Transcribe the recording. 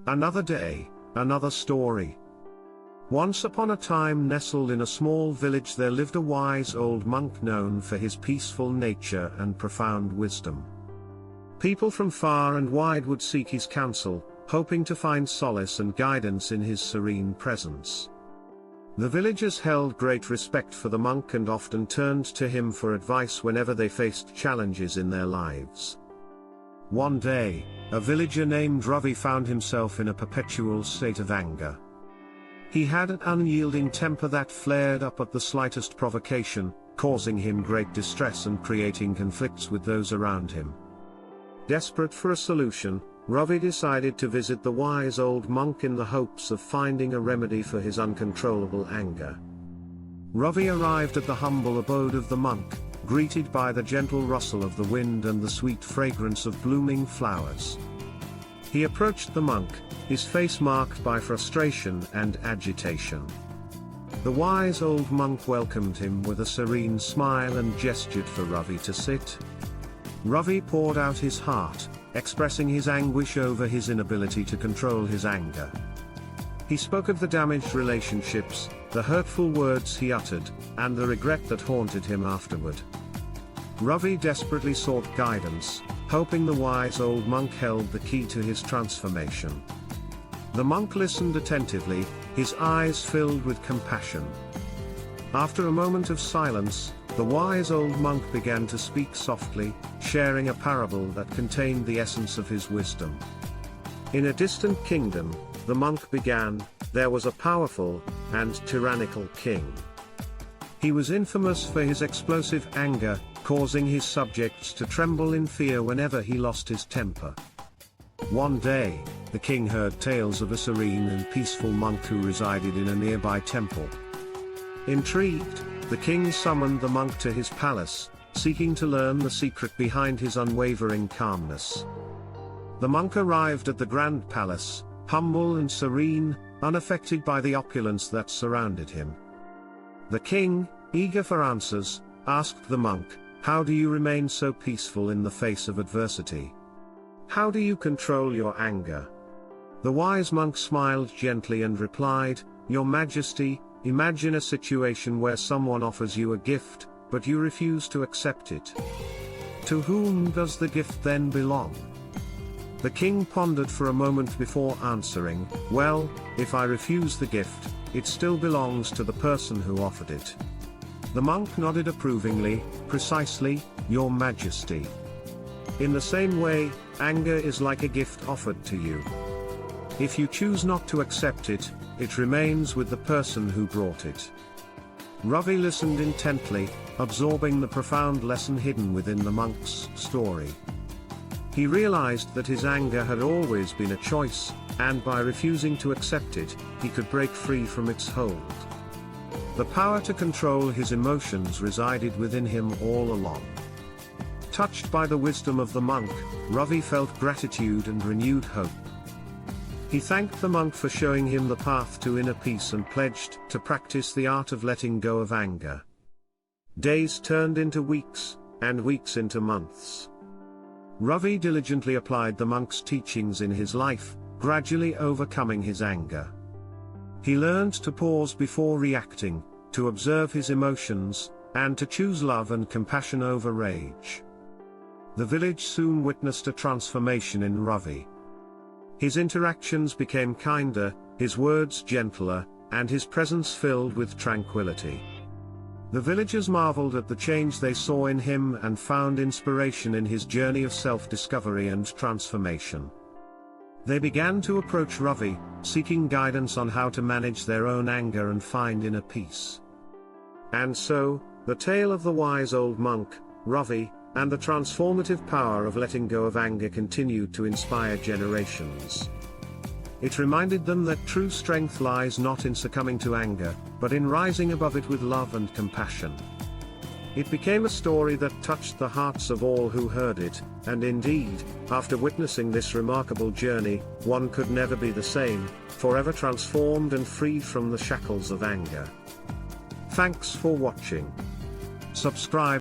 Another day, another story. Once upon a time, nestled in a small village, there lived a wise old monk known for his peaceful nature and profound wisdom. People from far and wide would seek his counsel, hoping to find solace and guidance in his serene presence. The villagers held great respect for the monk and often turned to him for advice whenever they faced challenges in their lives. One day, a villager named Ravi found himself in a perpetual state of anger. He had an unyielding temper that flared up at the slightest provocation, causing him great distress and creating conflicts with those around him. Desperate for a solution, Ravi decided to visit the wise old monk in the hopes of finding a remedy for his uncontrollable anger. Ravi arrived at the humble abode of the monk, greeted by the gentle rustle of the wind and the sweet fragrance of blooming flowers. He approached the monk, his face marked by frustration and agitation. The wise old monk welcomed him with a serene smile and gestured for Ravi to sit. Ravi poured out his heart, expressing his anguish over his inability to control his anger. He spoke of the damaged relationships, the hurtful words he uttered, and the regret that haunted him afterward. Ravi desperately sought guidance, hoping the wise old monk held the key to his transformation. The monk listened attentively, his eyes filled with compassion. After a moment of silence, the wise old monk began to speak softly, sharing a parable that contained the essence of his wisdom. In a distant kingdom, the monk began, there was a powerful and tyrannical king. He was infamous for his explosive anger, causing his subjects to tremble in fear whenever he lost his temper. One day, the king heard tales of a serene and peaceful monk who resided in a nearby temple. Intrigued, the king summoned the monk to his palace, seeking to learn the secret behind his unwavering calmness. The monk arrived at the grand palace, humble and serene, unaffected by the opulence that surrounded him. The king, eager for answers, asked the monk, "How do you remain so peaceful in the face of adversity? How do you control your anger?" The wise monk smiled gently and replied, "Your Majesty, imagine a situation where someone offers you a gift, but you refuse to accept it. To whom does the gift then belong?" The king pondered for a moment before answering, "Well, if I refuse the gift, it still belongs to the person who offered it." The monk nodded approvingly, "Precisely, Your Majesty. In the same way, anger is like a gift offered to you. If you choose not to accept it, it remains with the person who brought it." Ravi listened intently, absorbing the profound lesson hidden within the monk's story. He realized that his anger had always been a choice, and by refusing to accept it, he could break free from its hold. The power to control his emotions resided within him all along. Touched by the wisdom of the monk, Ravi felt gratitude and renewed hope. He thanked the monk for showing him the path to inner peace and pledged to practice the art of letting go of anger. Days turned into weeks, and weeks into months. Ravi diligently applied the monk's teachings in his life, gradually overcoming his anger. He learned to pause before reacting, to observe his emotions, and to choose love and compassion over rage. The village soon witnessed a transformation in Ravi. His interactions became kinder, his words gentler, and his presence filled with tranquility. The villagers marveled at the change they saw in him and found inspiration in his journey of self-discovery and transformation. They began to approach Ravi, seeking guidance on how to manage their own anger and find inner peace. And so, the tale of the wise old monk, Ravi, and the transformative power of letting go of anger continued to inspire generations. It reminded them that true strength lies not in succumbing to anger, but in rising above it with love and compassion. It became a story that touched the hearts of all who heard it, and indeed, after witnessing this remarkable journey, one could never be the same, forever transformed and freed from the shackles of anger. Thanks for watching. Subscribe.